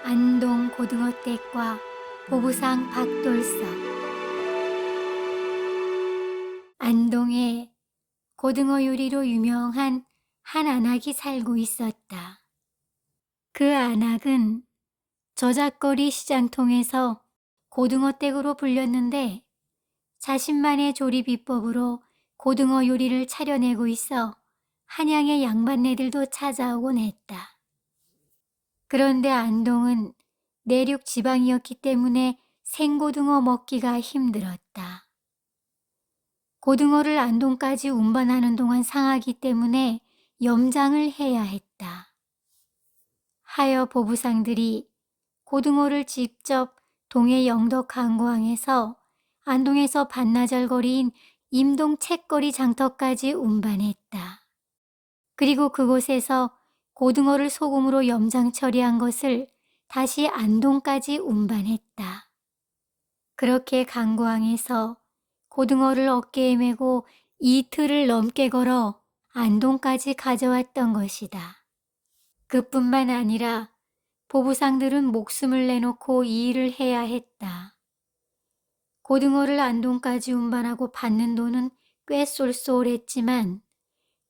안동 고등어댁과 보부상 박돌석. 안동에 고등어 요리로 유명한 한 안악이 살고 있었다. 그 안악은 저작거리 시장통에서 고등어댁으로 불렸는데 자신만의 조리 비법으로 고등어 요리를 차려내고 있어 한양의 양반네들도 찾아오곤 했다. 그런데 안동은 내륙 지방이었기 때문에 생고등어 먹기가 힘들었다. 고등어를 안동까지 운반하는 동안 상하기 때문에 염장을 해야 했다. 하여 보부상들이 고등어를 직접 동해 영덕 강구항에서 안동에서 반나절 거리인 임동 책거리 장터까지 운반했다. 그리고 그곳에서 고등어를 소금으로 염장 처리한 것을 다시 안동까지 운반했다. 그렇게 강구항에서 고등어를 어깨에 메고 이틀을 넘게 걸어 안동까지 가져왔던 것이다. 그뿐만 아니라 보부상들은 목숨을 내놓고 이 일을 해야 했다. 고등어를 안동까지 운반하고 받는 돈은 꽤 쏠쏠했지만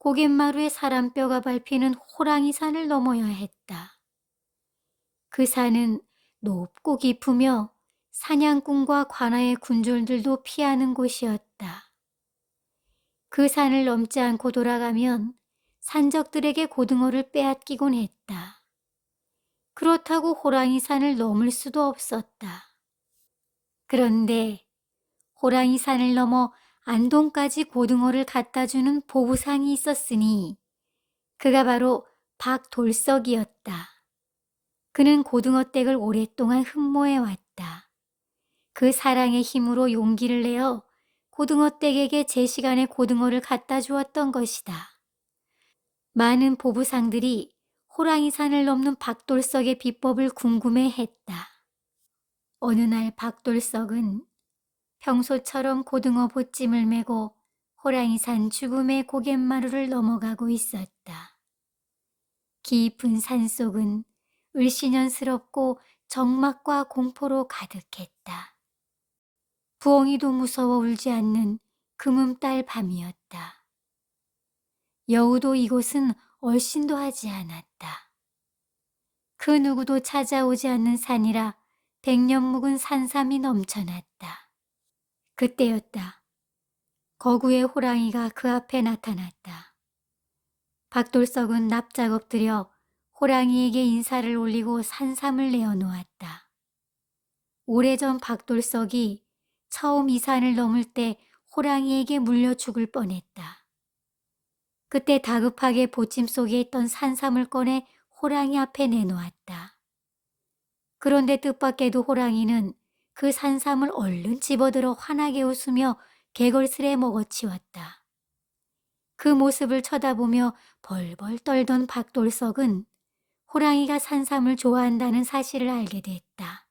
고갯마루에 사람뼈가 밟히는 호랑이산을 넘어야 했다. 그 산은 높고 깊으며 사냥꾼과 관아의 군졸들도 피하는 곳이었다. 그 산을 넘지 않고 돌아가면 산적들에게 고등어를 빼앗기곤 했다. 그렇다고 호랑이산을 넘을 수도 없었다. 그런데 호랑이산을 넘어 안동까지 고등어를 갖다주는 보부상이 있었으니 그가 바로 박돌석이었다. 그는 고등어댁을 오랫동안 흠모해왔다. 그 사랑의 힘으로 용기를 내어 고등어댁에게 제 시간에 고등어를 갖다 주었던 것이다. 많은 보부상들이 호랑이산을 넘는 박돌석의 비법을 궁금해했다. 어느 날 박돌석은 평소처럼 고등어 보찜을 메고 호랑이산 죽음의 고갯마루를 넘어가고 있었다. 깊은 산속은 을씨년스럽고 적막과 공포로 가득했다. 부엉이도 무서워 울지 않는 금음달 밤이었다. 여우도 이곳은 얼씬도 하지 않았다. 그 누구도 찾아오지 않는 산이라 백년 묵은 산삼이 넘쳐났다. 그때였다. 거구의 호랑이가 그 앞에 나타났다. 박돌석은 납작 엎드려 호랑이에게 인사를 올리고 산삼을 내어놓았다. 오래전 박돌석이 처음 이 산을 넘을 때 호랑이에게 물려 죽을 뻔했다. 그때 다급하게 보찜 속에 있던 산삼을 꺼내 호랑이 앞에 내놓았다. 그런데 뜻밖에도 호랑이는 그 산삼을 얼른 집어들어 환하게 웃으며 개걸스레 먹어치웠다. 그 모습을 쳐다보며 벌벌 떨던 박돌석은 호랑이가 산삼을 좋아한다는 사실을 알게 됐다.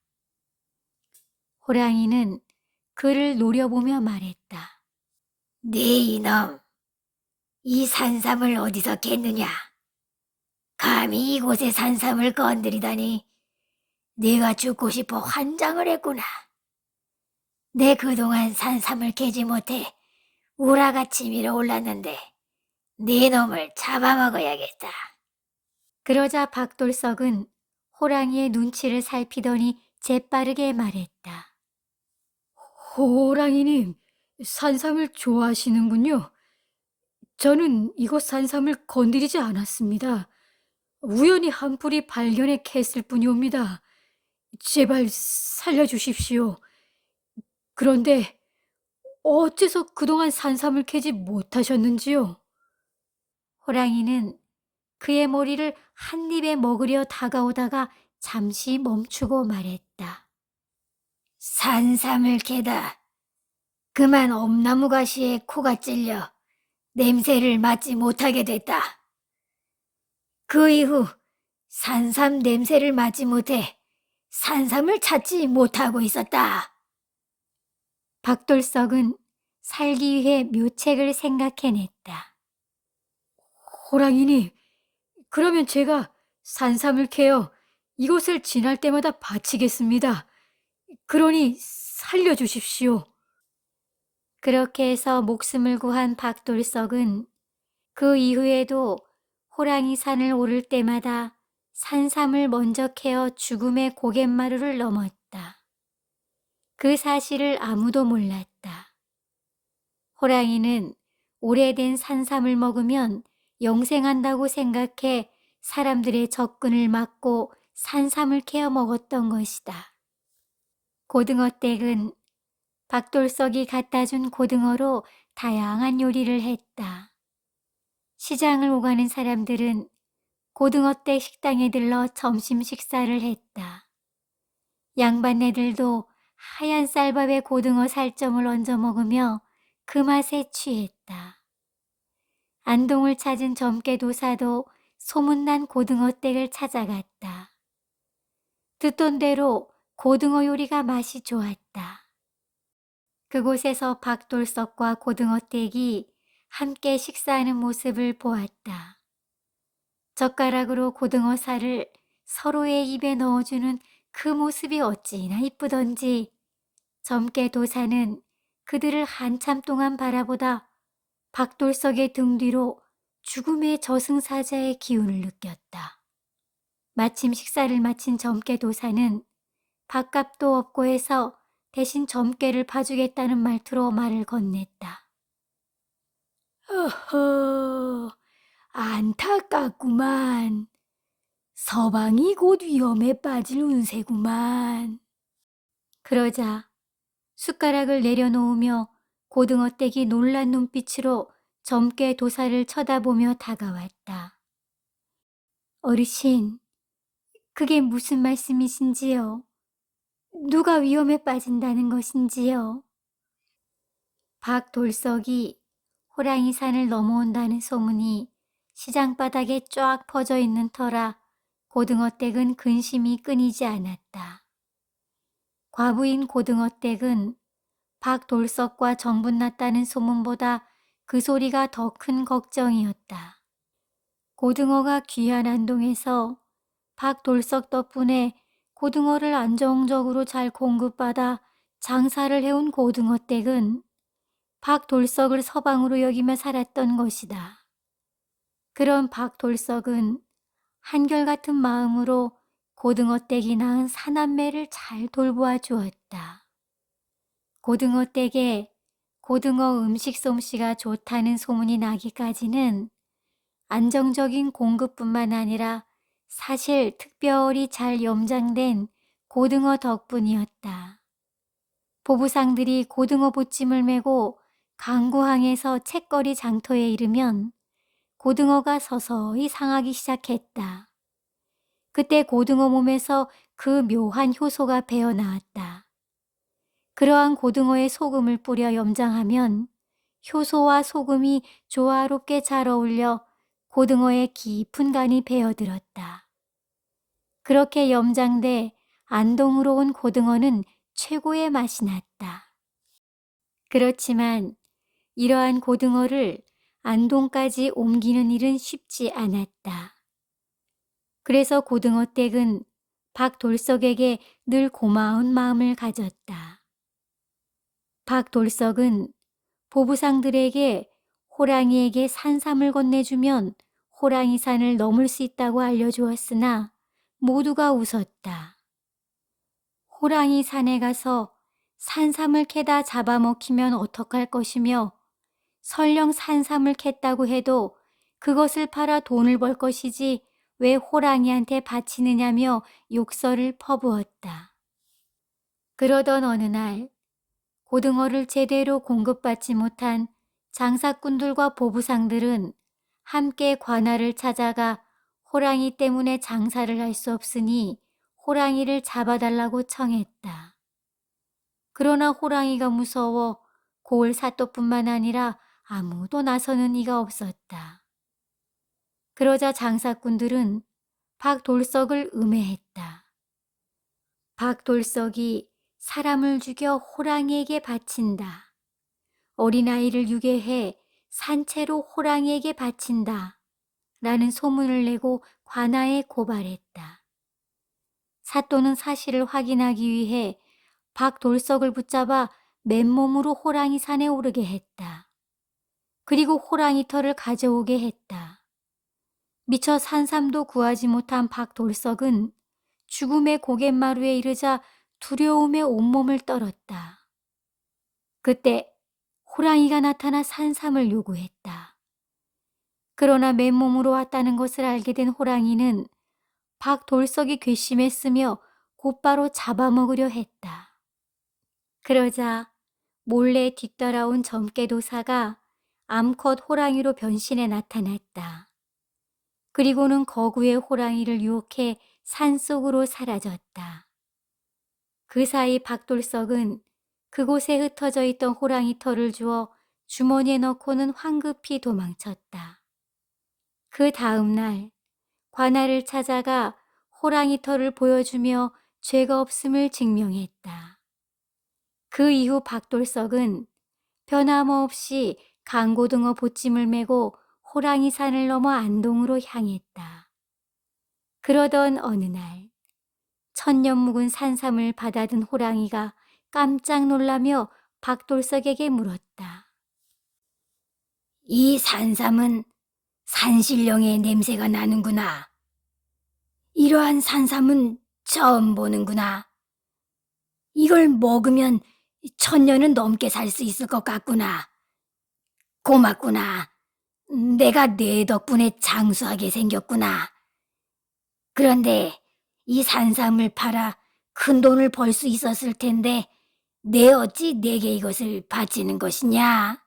호랑이는 그를 노려보며 말했다. 네 이놈, 이 산삼을 어디서 캤느냐? 감히 이곳에 산삼을 건드리다니 네가 죽고 싶어 환장을 했구나. 내 그동안 산삼을 캐지 못해 우라같이 밀어올랐는데 네 놈을 잡아먹어야겠다. 그러자 박돌석은 호랑이의 눈치를 살피더니 재빠르게 말했다. 호랑이님, 산삼을 좋아하시는군요. 저는 이곳 산삼을 건드리지 않았습니다. 우연히 한 뿌리 발견해 캤을 뿐이옵니다. 제발 살려주십시오. 그런데 어째서 그동안 산삼을 캐지 못하셨는지요? 호랑이는 그의 머리를 한 입에 먹으려 다가오다가 잠시 멈추고 말했다. 산삼을 캐다 그만 엄나무 가시에 코가 찔려 냄새를 맡지 못하게 됐다. 그 이후 산삼 냄새를 맡지 못해 산삼을 찾지 못하고 있었다. 박돌석은 살기 위해 묘책을 생각해냈다. 호랑이님, 그러면 제가 산삼을 캐어 이곳을 지날 때마다 바치겠습니다. 그러니 살려주십시오. 그렇게 해서 목숨을 구한 박돌석은 그 이후에도 호랑이 산을 오를 때마다 산삼을 먼저 캐어 죽음의 고갯마루를 넘었다. 그 사실을 아무도 몰랐다. 호랑이는 오래된 산삼을 먹으면 영생한다고 생각해 사람들의 접근을 막고 산삼을 캐어 먹었던 것이다. 고등어댁은 박돌석이 갖다 준 고등어로 다양한 요리를 했다. 시장을 오가는 사람들은 고등어댁 식당에 들러 점심 식사를 했다. 양반네들도 하얀 쌀밥에 고등어 살점을 얹어 먹으며 그 맛에 취했다. 안동을 찾은 점괘도사도 소문난 고등어댁을 찾아갔다. 듣던 대로 고등어 요리가 맛이 좋았다. 그곳에서 박돌석과 고등어댁이 함께 식사하는 모습을 보았다. 젓가락으로 고등어 살을 서로의 입에 넣어주는 그 모습이 어찌나 이쁘던지 점괘도사는 그들을 한참 동안 바라보다 박돌석의 등 뒤로 죽음의 저승사자의 기운을 느꼈다. 마침 식사를 마친 점괘도사는 밥값도 없고 해서 대신 점괘를 봐주겠다는 말투로 말을 건넸다. 어허, 안타깝구만. 서방이 곧 위험에 빠질 운세구만. 그러자 숟가락을 내려놓으며 고등어댁이 놀란 눈빛으로 점괘도사를 쳐다보며 다가왔다. 어르신, 그게 무슨 말씀이신지요? 누가 위험에 빠진다는 것인지요? 박돌석이 호랑이 산을 넘어온다는 소문이 시장바닥에 쫙 퍼져 있는 터라 고등어댁은 근심이 끊이지 않았다. 과부인 고등어댁은 박돌석과 정분났다는 소문보다 그 소리가 더 큰 걱정이었다. 고등어가 귀한 안동에서 박돌석 덕분에 고등어를 안정적으로 잘 공급받아 장사를 해온 고등어댁은 박돌석을 서방으로 여기며 살았던 것이다. 그런 박돌석은 한결같은 마음으로 고등어댁이 낳은 사남매를 잘 돌보아 주었다. 고등어댁에 고등어 음식 솜씨가 좋다는 소문이 나기까지는 안정적인 공급뿐만 아니라 사실 특별히 잘 염장된 고등어 덕분이었다. 보부상들이 고등어 보찜을 메고 강구항에서 책거리 장터에 이르면 고등어가 서서히 상하기 시작했다. 그때 고등어 몸에서 그 묘한 효소가 배어나왔다. 그러한 고등어에 소금을 뿌려 염장하면 효소와 소금이 조화롭게 잘 어울려 고등어의 깊은 간이 배어들었다. 그렇게 염장돼 안동으로 온 고등어는 최고의 맛이 났다. 그렇지만 이러한 고등어를 안동까지 옮기는 일은 쉽지 않았다. 그래서 고등어댁은 박돌석에게 늘 고마운 마음을 가졌다. 박돌석은 보부상들에게 호랑이에게 산삼을 건네주면 호랑이산을 넘을 수 있다고 알려주었으나 모두가 웃었다. 호랑이산에 가서 산삼을 캐다 잡아먹히면 어떡할 것이며 설령 산삼을 캤다고 해도 그것을 팔아 돈을 벌 것이지 왜 호랑이한테 바치느냐며 욕설을 퍼부었다. 그러던 어느 날 고등어를 제대로 공급받지 못한 장사꾼들과 보부상들은 함께 관아를 찾아가 호랑이 때문에 장사를 할 수 없으니 호랑이를 잡아달라고 청했다. 그러나 호랑이가 무서워 고을 사또뿐만 아니라 아무도 나서는 이가 없었다. 그러자 장사꾼들은 박돌석을 음해했다. 박돌석이 사람을 죽여 호랑이에게 바친다. 어린아이를 유괴해 산채로 호랑이에게 바친다. 라는 소문을 내고 관아에 고발했다. 사또는 사실을 확인하기 위해 박돌석을 붙잡아 맨몸으로 호랑이 산에 오르게 했다. 그리고 호랑이 털을 가져오게 했다. 미처 산삼도 구하지 못한 박돌석은 죽음의 고갯마루에 이르자 두려움에 온몸을 떨었다. 그때 호랑이가 나타나 산삼을 요구했다. 그러나 맨몸으로 왔다는 것을 알게 된 호랑이는 박돌석이 괘씸했으며 곧바로 잡아먹으려 했다. 그러자 몰래 뒤따라온 점괘도사가 암컷 호랑이로 변신해 나타났다. 그리고는 거구의 호랑이를 유혹해 산속으로 사라졌다. 그 사이 박돌석은 그곳에 흩어져 있던 호랑이 털을 주워 주머니에 넣고는 황급히 도망쳤다. 그 다음 날 관아를 찾아가 호랑이 털을 보여주며 죄가 없음을 증명했다. 그 이후 박돌석은 변함없이 강고등어 보찜을 메고 호랑이 산을 넘어 안동으로 향했다. 그러던 어느 날 천년 묵은 산삼을 받아든 호랑이가 깜짝 놀라며 박돌석에게 물었다. 이 산삼은 산신령의 냄새가 나는구나. 이러한 산삼은 처음 보는구나. 이걸 먹으면 천년은 넘게 살 수 있을 것 같구나. 고맙구나. 내가 네 덕분에 장수하게 생겼구나. 그런데 이 산삼을 팔아 큰 돈을 벌 수 있었을 텐데 내 어찌 내게 이것을 바치는 것이냐?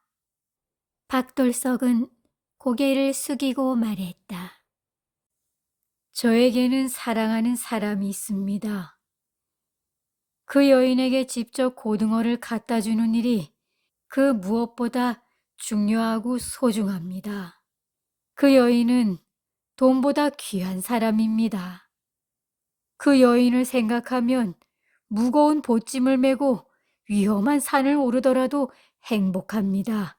박돌석은 고개를 숙이고 말했다. 저에게는 사랑하는 사람이 있습니다. 그 여인에게 직접 고등어를 갖다 주는 일이 그 무엇보다 중요하고 소중합니다. 그 여인은 돈보다 귀한 사람입니다. 그 여인을 생각하면 무거운 보찜을 메고 위험한 산을 오르더라도 행복합니다.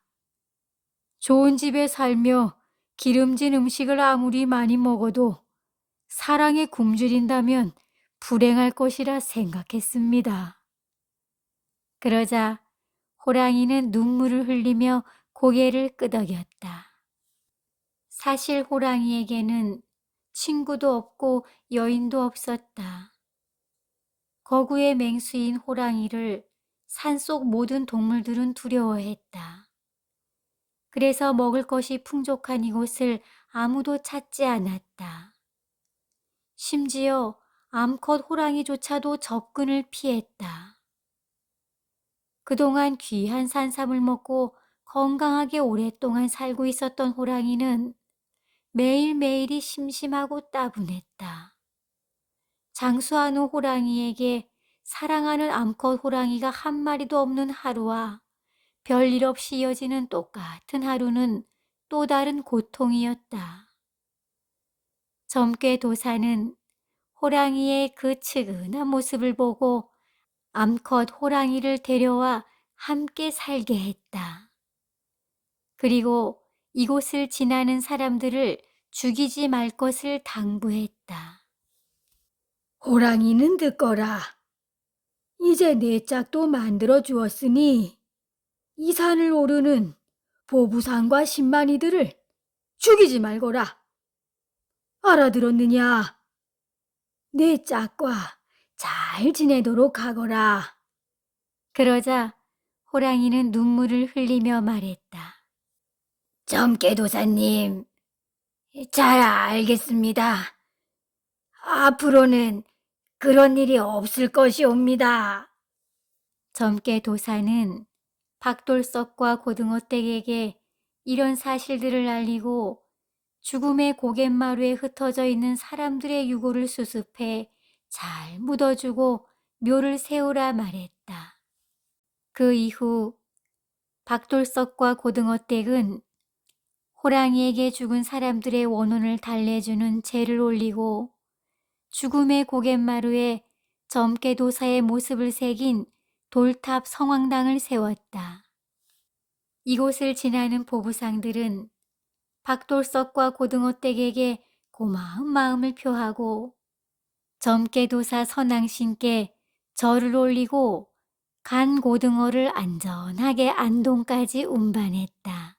좋은 집에 살며 기름진 음식을 아무리 많이 먹어도 사랑에 굶주린다면 불행할 것이라 생각했습니다. 그러자 호랑이는 눈물을 흘리며 고개를 끄덕였다. 사실 호랑이에게는 친구도 없고 여인도 없었다. 거구의 맹수인 호랑이를 산속 모든 동물들은 두려워했다. 그래서 먹을 것이 풍족한 이곳을 아무도 찾지 않았다. 심지어 암컷 호랑이조차도 접근을 피했다. 그동안 귀한 산삼을 먹고 건강하게 오랫동안 살고 있었던 호랑이는 매일매일이 심심하고 따분했다. 장수한 후 호랑이에게 사랑하는 암컷 호랑이가 한 마리도 없는 하루와 별일 없이 이어지는 똑같은 하루는 또 다른 고통이었다. 점괘도사는 호랑이의 그 측은한 모습을 보고 암컷 호랑이를 데려와 함께 살게 했다. 그리고 이곳을 지나는 사람들을 죽이지 말 것을 당부했다. 호랑이는 듣거라. 이제 내 짝도 만들어 주었으니 이 산을 오르는 보부상과 신만이들을 죽이지 말거라. 알아들었느냐? 내 짝과 잘 지내도록 하거라. 그러자 호랑이는 눈물을 흘리며 말했다. 점괘도사님, 잘 알겠습니다. 앞으로는 그런 일이 없을 것이옵니다. 점괘도사는 박돌석과 고등어댁에게 이런 사실들을 알리고 죽음의 고갯마루에 흩어져 있는 사람들의 유골을 수습해 잘 묻어주고 묘를 세우라 말했다. 그 이후 박돌석과 고등어댁은 호랑이에게 죽은 사람들의 원혼을 달래주는 제를 올리고 죽음의 고갯마루에 점괘도사의 모습을 새긴 돌탑 성황당을 세웠다. 이곳을 지나는 보부상들은 박돌석과 고등어댁에게 고마운 마음을 표하고 점괘도사 선왕신께 절을 올리고 간 고등어를 안전하게 안동까지 운반했다.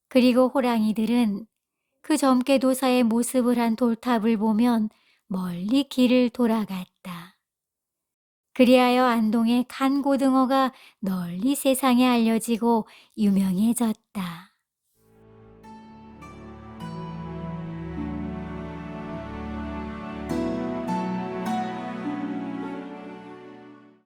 그리고 호랑이들은 그 점괘도사의 모습을 한 돌탑을 보면 멀리 길을 돌아갔다. 그리하여 안동의 간 고등어가 널리 세상에 알려지고 유명해졌다.